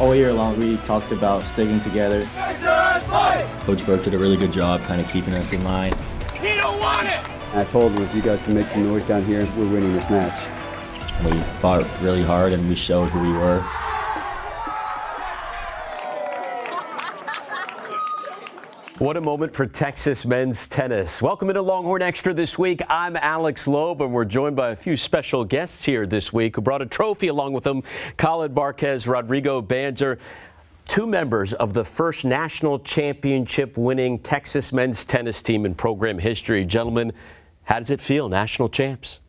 All year long, we talked about sticking together. Coach Burke did a really good job kind of keeping us in line. He don't want it! I told him, if you guys can make some noise down here, we're winning this match. We fought really hard and we showed who we were. What a moment for Texas men's tennis. Welcome into Longhorn Extra this week. I'm Alex Loeb, and we're joined by a few special guests here this week who brought a trophy along with them. Colin, Rodrigo, Banzer, two members of the first national championship winning Texas men's tennis team in program history. Gentlemen, how does it feel, national champs?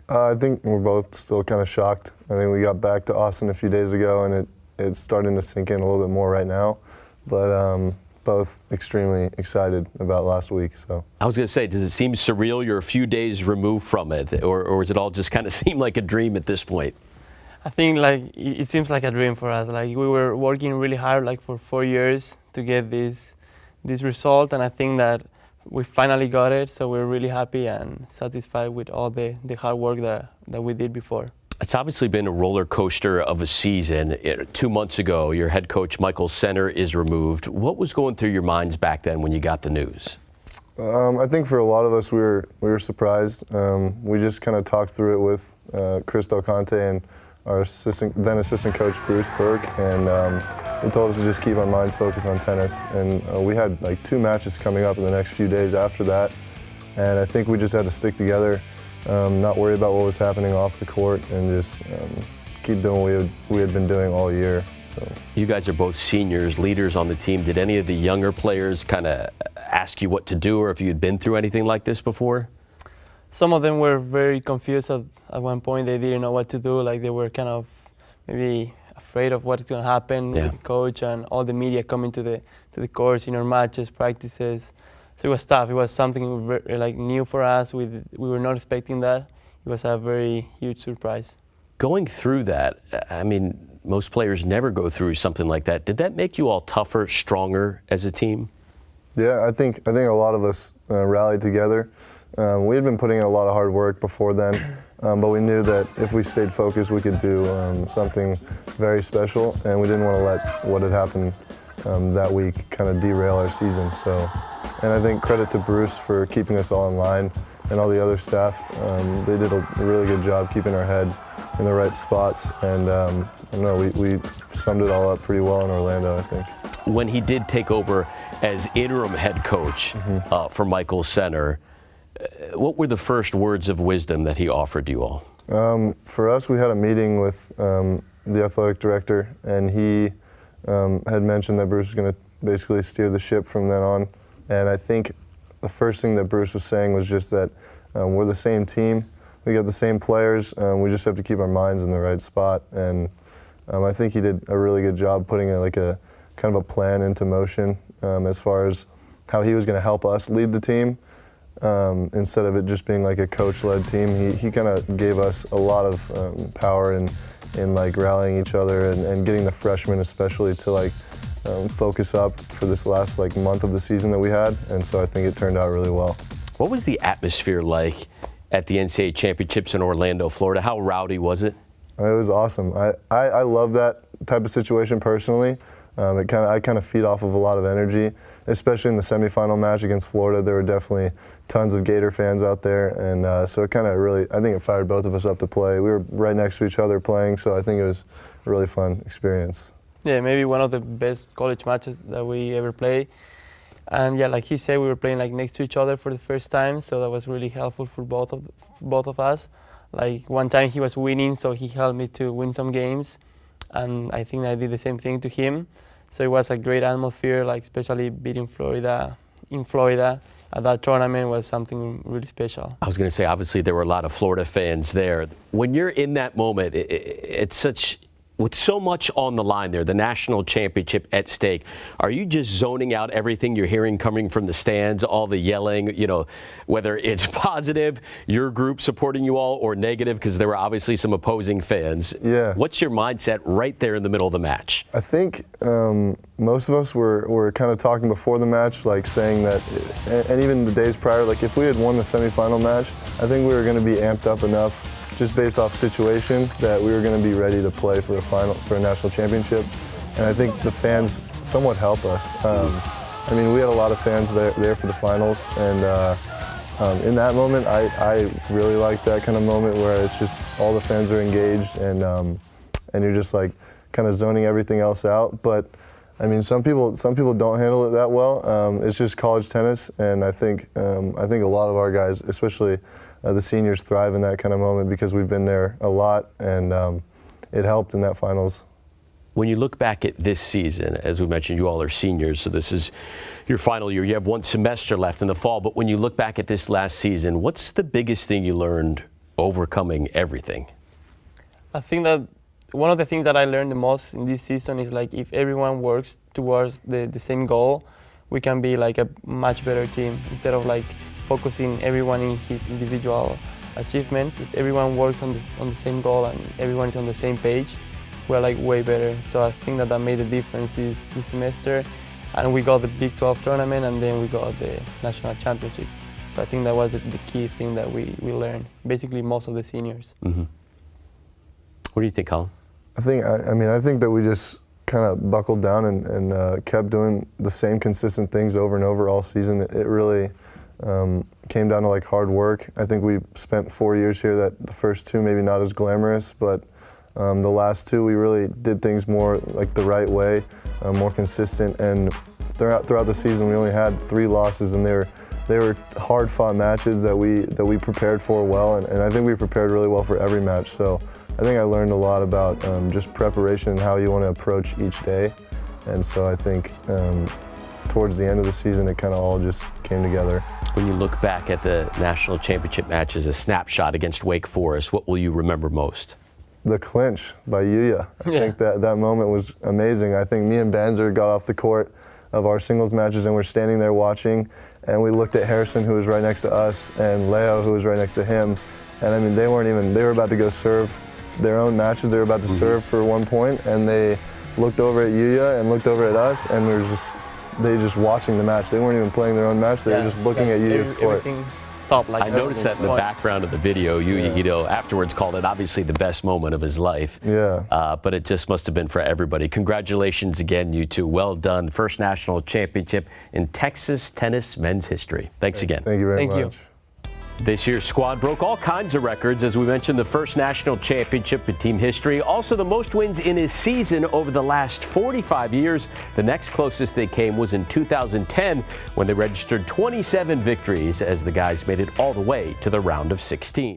I think we're both still kind of shocked. I think we got back to Austin a few days ago, and it's starting to sink in a little bit more right now. But both extremely excited about last week. So I was going to say, does it seem surreal? You're a few days removed from it, or does it all just kind of seem like a dream at this point? I think it seems like a dream for us. Like, we were working really hard, for 4 years to get this result, and I think that we finally got it. So we're really happy and satisfied with all the hard work that we did before. It's obviously been a roller coaster of a season. 2 months ago, your head coach, Michael Center, is removed. What was going through your minds back then when you got the news? I think for a lot of us, we were surprised. We just kind of talked through it with Chris Del Conte and our then assistant coach, Bruce Burke, and they told us to just keep our minds focused on tennis. And we had 2 matches coming up in the next few days after that, and I think we just had to stick together. Not worry about what was happening off the court, and just keep doing what we had been doing all year. So you guys are both seniors, leaders on the team. Did any of the younger players kind of ask you what to do, or if you had been through anything like this before? Some of them were very confused at one point. They didn't know what to do. They were kind of maybe afraid of what's going to happen with the coach and all the media coming to the courts in our matches, practices. So it was tough. It was something new for us. We were not expecting that. It was a very huge surprise. Going through that, I mean, most players never go through something like that. Did that make you all tougher, stronger as a team? Yeah, I think a lot of us rallied together. We had been putting in a lot of hard work before then, but we knew that if we stayed focused, we could do something very special, and we didn't want to let what had happened that week kind of derail our season. And I think credit to Bruce for keeping us all in line, and all the other staff. They did a really good job keeping our head in the right spots, and I don't know, we summed it all up pretty well in Orlando, I think. When he did take over as interim head coach for Michael Center, what were the first words of wisdom that he offered you all? For us, we had a meeting with the athletic director, and he had mentioned that Bruce was going to basically steer the ship from then on. And I think the first thing that Bruce was saying was just that we're the same team, we got the same players, we just have to keep our minds in the right spot. And I think he did a really good job putting a kind of a plan into motion as far as how he was going to help us lead the team. Instead of it just being like a coach-led team, he kind of gave us a lot of power in rallying each other and getting the freshmen especially to focus up for this last month of the season that we had, and so I think it turned out really well. What was the atmosphere like at the NCAA championships in Orlando, Florida? How rowdy was it? It was awesome. I love that type of situation personally. I kind of feed off of a lot of energy, especially in the semifinal match against Florida. There were definitely tons of Gator fans out there, and so it kind of really, I think it fired both of us up to play. We were right next to each other playing, so I think it was a really fun experience. Yeah, maybe one of the best college matches that we ever played. And yeah, like he said, we were playing next to each other for the first time, so that was really helpful for both of us. One time he was winning, so he helped me to win some games, and I think I did the same thing to him. So it was a great atmosphere, especially beating Florida in Florida at that tournament was something really special. I was going to say, obviously there were a lot of Florida fans there. When you're in that moment, it's with so much on the line there, the national championship at stake, are you just zoning out everything you're hearing coming from the stands, all the yelling, whether it's positive, your group supporting you all, or negative, because there were obviously some opposing fans? Yeah. What's your mindset right there in the middle of the match? I think most of us were kind of talking before the match, saying that, and even the days prior, if we had won the semifinal match, I think we were going to be amped up enough just based off situation that we were going to be ready to play for a national championship. and I think the fans somewhat help us. I mean, we had a lot of fans there for the finals, and in that moment, I really like that kind of moment where it's just all the fans are engaged, and you're just like kind of zoning everything else out. But I mean, some people don't handle it that well. It's just college tennis, and I think a lot of our guys, especially the seniors, thrive in that kind of moment because we've been there a lot, and it helped in that finals. When you look back at this season, as we mentioned, you all are seniors, so this is your final year. You have one semester left in the fall, but when you look back at this last season, what's the biggest thing you learned overcoming everything? I think that one of the things that I learned the most in this season is like if everyone works towards the same goal, we can be like a much better team instead of like focusing everyone in his individual achievements. If everyone works on the same goal and everyone is on the same page, we're like way better. So I think that made a difference this semester, and we got the Big 12 tournament, and then we got the national championship. So I think that was the key thing that we learned, basically most of the seniors. Mm-hmm. What do you think, Colin? I think that we just kind of buckled down and kept doing the same consistent things over and over all season. It really came down to like hard work. I think we spent 4 years here that the first two maybe not as glamorous, but the last two we really did things more like the right way, more consistent. And throughout the season we only had 3 losses, and they were hard-fought matches that we prepared for well, and I think we prepared really well for every match. So I think I learned a lot about just preparation and how you want to approach each day. And so I think towards the end of the season, it kind of all just came together. When you look back at the national championship match as a snapshot against Wake Forest, what will you remember most? The clinch by Yuya. I think that moment was amazing. I think me and Banzer got off the court of our singles matches, and we're standing there watching, and we looked at Harrison, who was right next to us, and Leo, who was right next to him. And I mean, they were about to go serve their own matches. They were about to serve for 1 point, and they looked over at Yuya and looked over at us, and they just watching the match. They weren't even playing their own match. They were just looking at Yuya's court. Like I noticed that in the background of the video. You afterwards called it obviously the best moment of his life. Yeah. But it just must have been for everybody. Congratulations again, you two. Well done. First national championship in Texas tennis men's history. Thanks again. Thank you very much. You. This year's squad broke all kinds of records. As we mentioned, the first national championship in team history. Also the most wins in a season over the last 45 years. The next closest they came was in 2010 when they registered 27 victories as the guys made it all the way to the round of 16.